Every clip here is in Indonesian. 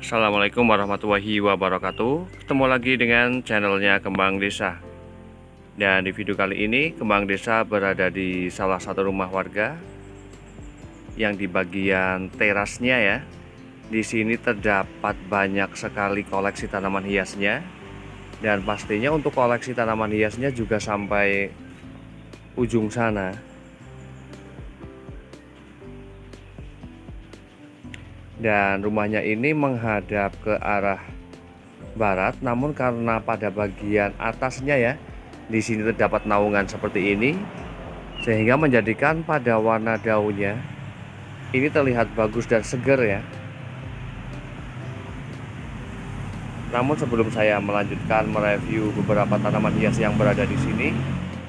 Assalamualaikum warahmatullahi wabarakatuh. Ketemu lagi dengan channelnya Kembang Desa. Dan di video kali ini Kembang Desa berada di salah satu rumah warga yang di bagian terasnya ya. Di sini terdapat banyak sekali koleksi tanaman hiasnya. Dan pastinya untuk koleksi tanaman hiasnya juga sampai ujung sana. Dan rumahnya ini menghadap ke arah barat, namun karena pada bagian atasnya ya, di sini terdapat naungan seperti ini, sehingga menjadikan pada warna daunnya ini terlihat bagus dan segar ya. Namun sebelum saya melanjutkan mereview beberapa tanaman hias yang berada di sini,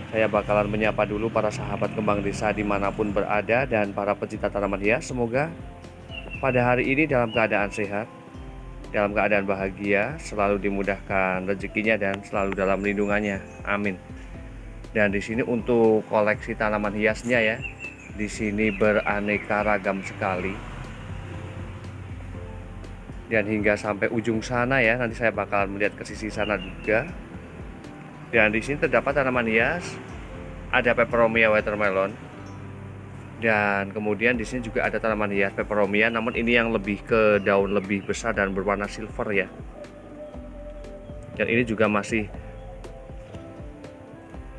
saya bakalan menyapa dulu para sahabat Kembang Desa dimanapun berada dan para pecinta tanaman hias. Semoga pada hari ini dalam keadaan sehat, dalam keadaan bahagia, selalu dimudahkan rezekinya dan selalu dalam lindungannya. Amin. Dan di sini untuk koleksi tanaman hiasnya ya, di sini beraneka ragam sekali. Dan hingga sampai ujung sana ya, nanti saya bakalan melihat ke sisi sana juga. Dan di sini terdapat tanaman hias, ada peperomia watermelon. Dan kemudian di sini juga ada tanaman hias peperomia, namun ini yang lebih ke daun lebih besar dan berwarna silver ya. Dan ini juga masih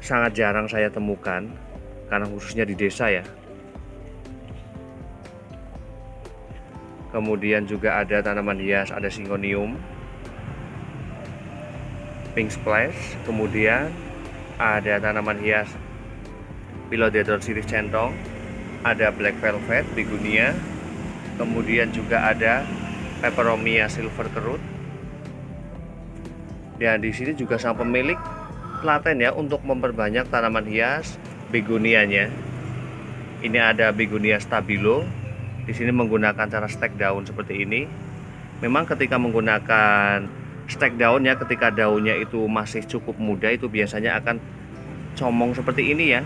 sangat jarang saya temukan karena khususnya di desa ya. Kemudian juga ada tanaman hias, ada Syngonium, Pink Splash, kemudian ada tanaman hias Philodendron sirih centong, ada Black Velvet, Begonia, kemudian juga ada Peperomia silver kerut. Dan di sini juga sang pemilik telaten ya untuk memperbanyak tanaman hias begonianya. Ini ada Begonia stabilo. Di sini menggunakan cara stek daun seperti ini. Memang ketika menggunakan stek daun ya, ketika daunnya itu masih cukup muda, itu biasanya akan comong seperti ini ya.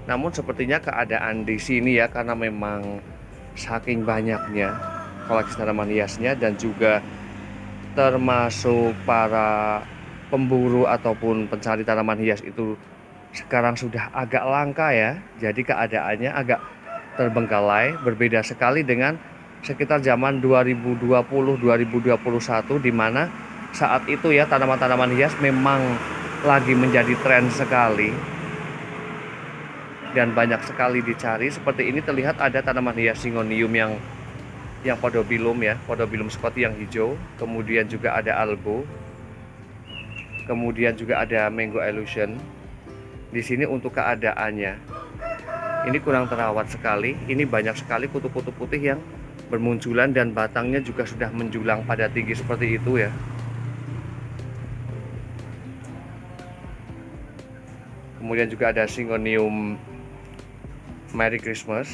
Namun sepertinya keadaan di sini ya, karena memang saking banyaknya koleksi tanaman hiasnya dan juga termasuk para pemburu ataupun pencari tanaman hias itu sekarang sudah agak langka ya. Jadi keadaannya agak terbengkalai, berbeda sekali dengan sekitar zaman 2020-2021 di mana saat itu ya tanaman-tanaman hias memang lagi menjadi tren sekali dan banyak sekali dicari. Seperti ini terlihat ada tanaman hias Syngonium yang Podobillum ya, Podobillum scotti yang hijau, kemudian juga ada Albo, kemudian juga ada Mango Illusion. Di sini untuk keadaannya ini kurang terawat sekali. Ini banyak sekali kutu-kutu putih yang bermunculan dan batangnya juga sudah menjulang pada tinggi seperti itu ya. Kemudian juga ada Syngonium Merry Christmas.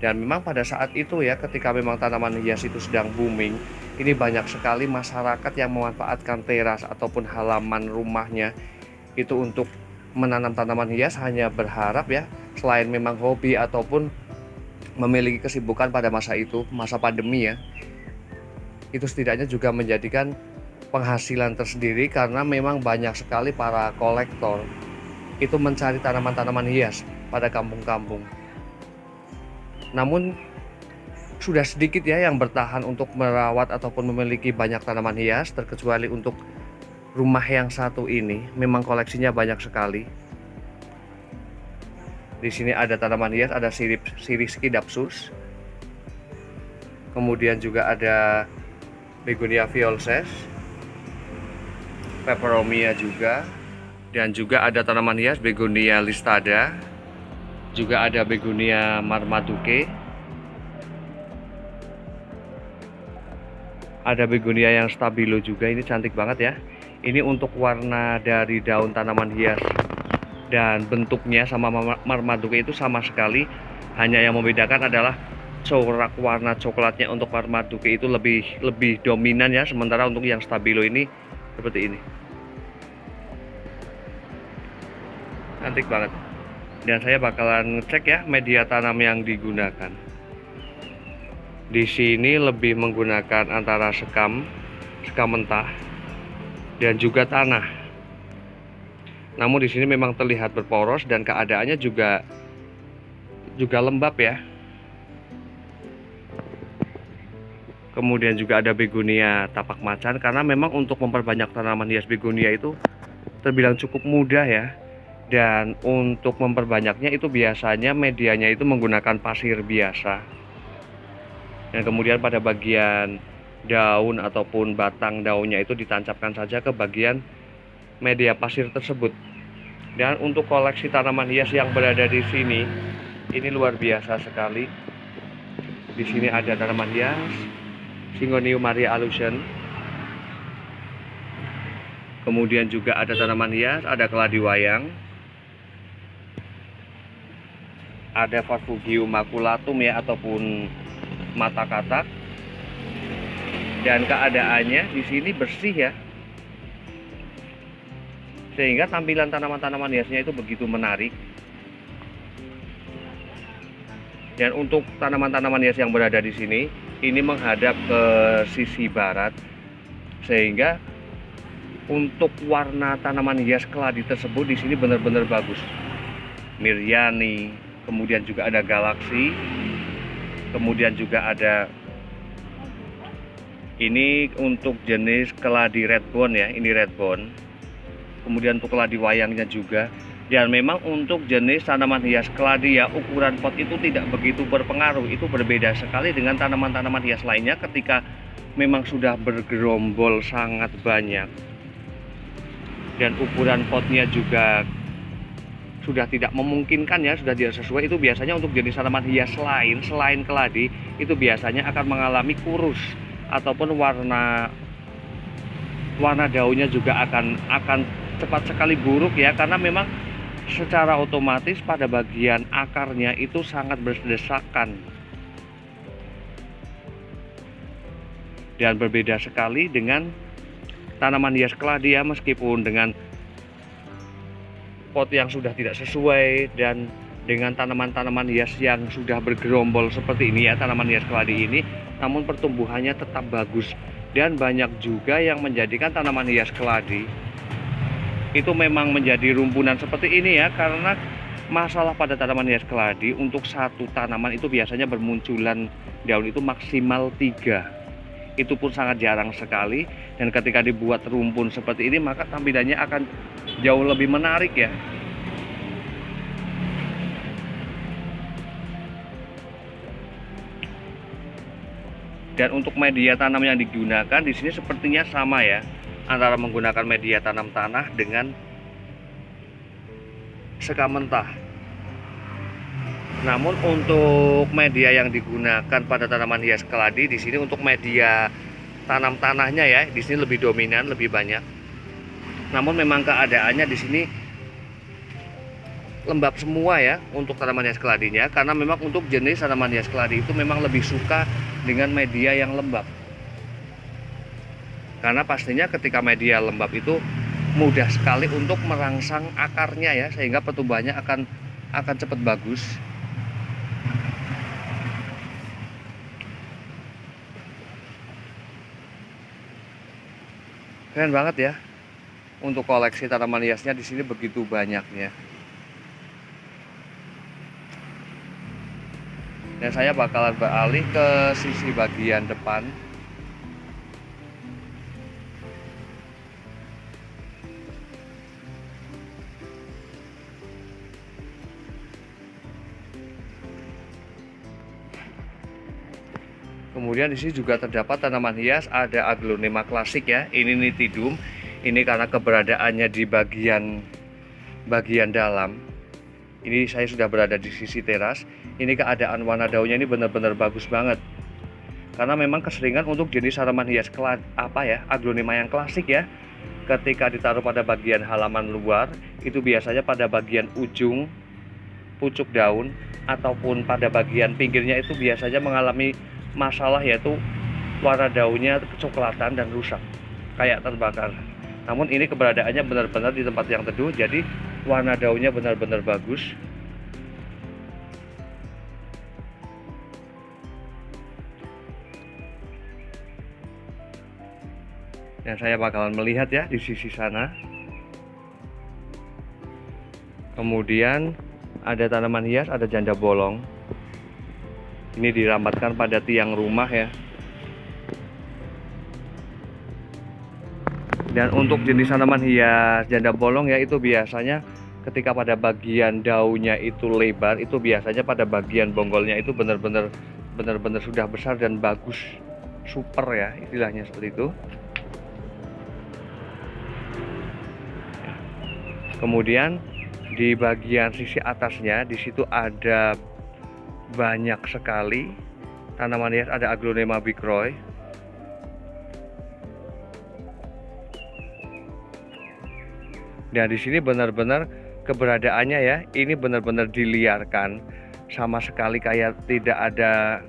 Dan memang pada saat itu ya, ketika memang tanaman hias itu sedang booming, ini banyak sekali masyarakat yang memanfaatkan teras ataupun halaman rumahnya itu untuk menanam tanaman hias, hanya berharap ya, selain memang hobi ataupun memiliki kesibukan pada masa itu, masa pandemi ya, itu setidaknya juga menjadikan penghasilan tersendiri karena memang banyak sekali para kolektor itu mencari tanaman-tanaman hias pada kampung-kampung. Namun sudah sedikit ya yang bertahan untuk merawat ataupun memiliki banyak tanaman hias, terkecuali untuk rumah yang satu ini, memang koleksinya banyak sekali. Di sini ada tanaman hias, ada sirih Scindapsus, kemudian juga ada Begonia violces, Peperomia juga, dan juga ada tanaman hias Begonia listada, juga ada Begonia Marmaduke, ada Begonia yang stabilo juga. Ini cantik banget ya. Ini untuk warna dari daun tanaman hias dan bentuknya sama Marmaduke itu sama sekali, hanya yang membedakan adalah corak warna coklatnya. Untuk Marmaduke itu lebih dominan ya, sementara untuk yang stabilo ini seperti ini. Cantik banget. Dan saya bakalan ngecek ya media tanam yang digunakan. Di sini lebih menggunakan antara sekam mentah dan juga tanah. Namun di sini memang terlihat berporos dan keadaannya juga lembab ya. Kemudian juga ada begonia tapak macan, karena memang untuk memperbanyak tanaman hias begonia itu terbilang cukup mudah ya. Dan untuk memperbanyaknya itu biasanya medianya itu menggunakan pasir biasa. Dan kemudian pada bagian daun ataupun batang daunnya itu ditancapkan saja ke bagian media pasir tersebut. Dan untuk koleksi tanaman hias yang berada di sini, ini luar biasa sekali. Di sini ada tanaman hias Syngonium Maria Alusion. Kemudian juga ada tanaman hias, ada keladi wayang, ada Farfugium maculatum ya, ataupun mata katak. Dan keadaannya di sini bersih ya, sehingga tampilan tanaman-tanaman hiasnya itu begitu menarik. Dan untuk tanaman-tanaman hias yang berada di sini, ini menghadap ke sisi barat, sehingga untuk warna tanaman hias keladi tersebut di sini benar-benar bagus. Miryani, kemudian juga ada galaksi, kemudian juga ada ini untuk jenis keladi redbone ya, ini redbone. Kemudian untuk keladi wayangnya juga. Dan memang untuk jenis tanaman hias keladi ya, ukuran pot itu tidak begitu berpengaruh. Itu berbeda sekali dengan tanaman-tanaman hias lainnya ketika memang sudah bergerombol sangat banyak. Dan ukuran potnya juga sudah tidak memungkinkan ya, sudah tidak sesuai. Itu biasanya untuk jenis tanaman hias lain selain keladi itu biasanya akan mengalami kurus, ataupun warna daunnya juga akan cepat sekali buruk ya, karena memang secara otomatis pada bagian akarnya itu sangat berdesakan. Dan berbeda sekali dengan tanaman hias keladi ya, meskipun dengan pot yang sudah tidak sesuai dan dengan tanaman-tanaman hias yang sudah bergerombol seperti ini ya, tanaman hias keladi ini, namun pertumbuhannya tetap bagus. Dan banyak juga yang menjadikan tanaman hias keladi itu memang menjadi rumpunan seperti ini ya, karena masalah pada tanaman hias keladi, untuk satu tanaman itu biasanya bermunculan daun itu maksimal 3. Itu pun sangat jarang sekali. Dan ketika dibuat rumpun seperti ini, maka tampilannya akan jauh lebih menarik ya. Dan untuk media tanam yang digunakan di sini sepertinya sama ya, antara menggunakan media tanam tanah dengan sekam mentah. Namun untuk media yang digunakan pada tanaman hias keladi di sini, untuk media tanam tanahnya ya, di sini lebih dominan, lebih banyak. Namun memang keadaannya di sini lembab semua ya untuk tanaman hias keladinya, karena memang untuk jenis tanaman hias keladi itu memang lebih suka dengan media yang lembab. Karena pastinya ketika media lembab itu mudah sekali untuk merangsang akarnya ya, sehingga pertumbuhannya akan cepat bagus. Keren banget ya. Untuk koleksi tanaman hiasnya di sini begitu banyaknya. Dan saya bakalan beralih ke sisi bagian depan. Kemudian di sini juga terdapat tanaman hias, ada Aglonema klasik ya. Ini nitidum. Ini karena keberadaannya di bagian dalam. Ini saya sudah berada di sisi teras. Ini keadaan warna daunnya ini benar-benar bagus banget. Karena memang keseringan untuk jenis tanaman hias Aglonema yang klasik ya, ketika ditaruh pada bagian halaman luar, itu biasanya pada bagian ujung pucuk daun ataupun pada bagian pinggirnya itu biasanya mengalami masalah, yaitu warna daunnya kecoklatan dan rusak, kayak terbakar. Namun ini keberadaannya benar-benar di tempat yang teduh, jadi warna daunnya benar-benar bagus. Dan saya bakalan melihat ya di sisi sana. Kemudian ada tanaman hias, ada janda bolong. Ini dirambatkan pada tiang rumah ya. Dan untuk jenis tanaman hias janda bolong ya, itu biasanya ketika pada bagian daunnya itu lebar, itu biasanya pada bagian bonggolnya itu benar-benar sudah besar dan bagus, super ya, istilahnya seperti itu. Kemudian di bagian sisi atasnya di situ ada banyak sekali tanaman hias, ada Aglonema bigroy. Dan di sini benar-benar keberadaannya ya, ini benar-benar diliarkan, sama sekali kayak tidak ada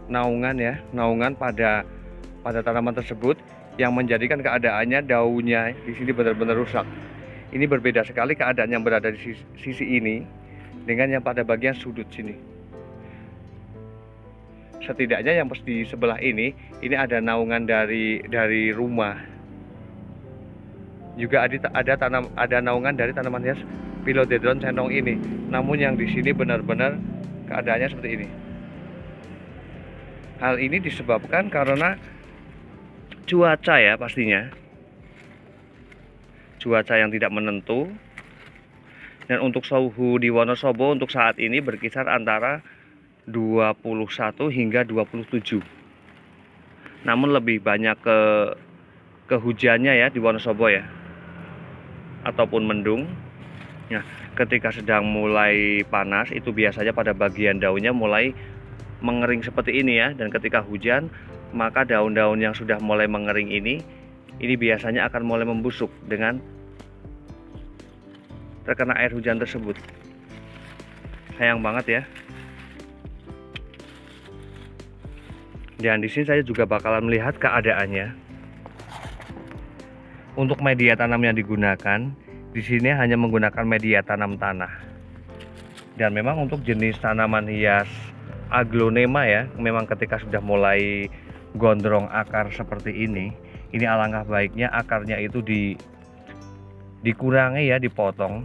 naungan ya, naungan pada tanaman tersebut, yang menjadikan keadaannya daunnya di sini benar-benar rusak. Ini berbeda sekali keadaan yang berada di sisi ini dengan yang pada bagian sudut sini. Setidaknya yang di sebelah ini ada naungan dari rumah. Juga ada naungan dari tanaman hias Philodendron centong ini. Namun yang di sini benar-benar keadaannya seperti ini. Hal ini disebabkan karena cuaca ya, pastinya cuaca yang tidak menentu. Dan untuk suhu di Wonosobo untuk saat ini berkisar antara 21 hingga 27. Namun lebih banyak ke hujannya ya di Wonosobo ya, ataupun mendung. Nah, ketika sedang mulai panas itu biasanya pada bagian daunnya mulai mengering seperti ini ya, dan ketika hujan maka daun-daun yang sudah mulai mengering ini biasanya akan mulai membusuk dengan terkena air hujan tersebut. Sayang banget ya. Dan di sini saya juga bakalan melihat keadaannya. Untuk media tanam yang digunakan di sini hanya menggunakan media tanam tanah. Dan memang untuk jenis tanaman hias Aglonema ya, memang ketika sudah mulai gondrong akar seperti ini alangkah baiknya akarnya itu dikurangi ya, dipotong,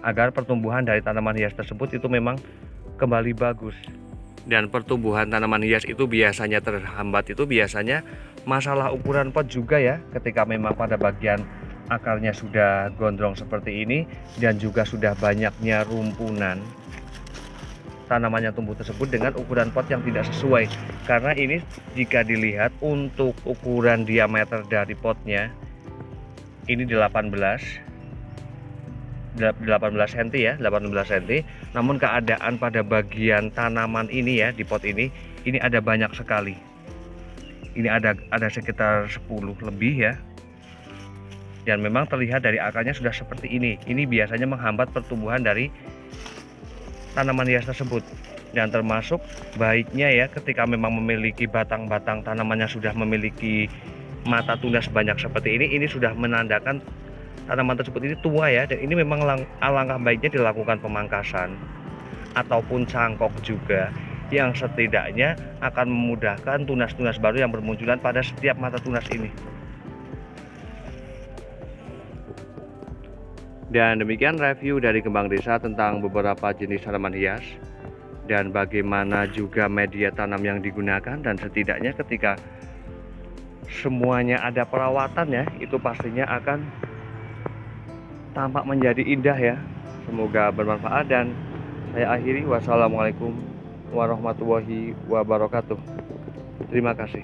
agar pertumbuhan dari tanaman hias tersebut itu memang kembali bagus. Dan pertumbuhan tanaman hias itu biasanya terhambat, itu biasanya masalah ukuran pot juga ya, ketika memang pada bagian akarnya sudah gondrong seperti ini dan juga sudah banyaknya rumpunan tanaman yang tumbuh tersebut dengan ukuran pot yang tidak sesuai. Karena ini jika dilihat untuk ukuran diameter dari potnya ini 18 cm ya, 18 cm. Namun keadaan pada bagian tanaman ini ya, di pot ini ada banyak sekali. Ini ada sekitar 10 lebih ya. Dan memang terlihat dari akarnya sudah seperti ini. Ini biasanya menghambat pertumbuhan dari tanaman hias tersebut. Dan termasuk baiknya ya, ketika memang memiliki batang-batang tanamannya sudah memiliki mata tunas banyak seperti ini sudah menandakan tanaman tersebut ini tua ya. Dan ini memang alangkah baiknya dilakukan pemangkasan ataupun cangkok juga, yang setidaknya akan memudahkan tunas-tunas baru yang bermunculan pada setiap mata tunas ini. Dan demikian review dari Kembang Desa tentang beberapa jenis tanaman hias dan bagaimana juga media tanam yang digunakan. Dan setidaknya ketika semuanya ada perawatannya, itu pastinya akan tampak menjadi indah ya. Semoga bermanfaat, dan saya akhiri. Wassalamualaikum warahmatullahi wabarakatuh. Terima kasih.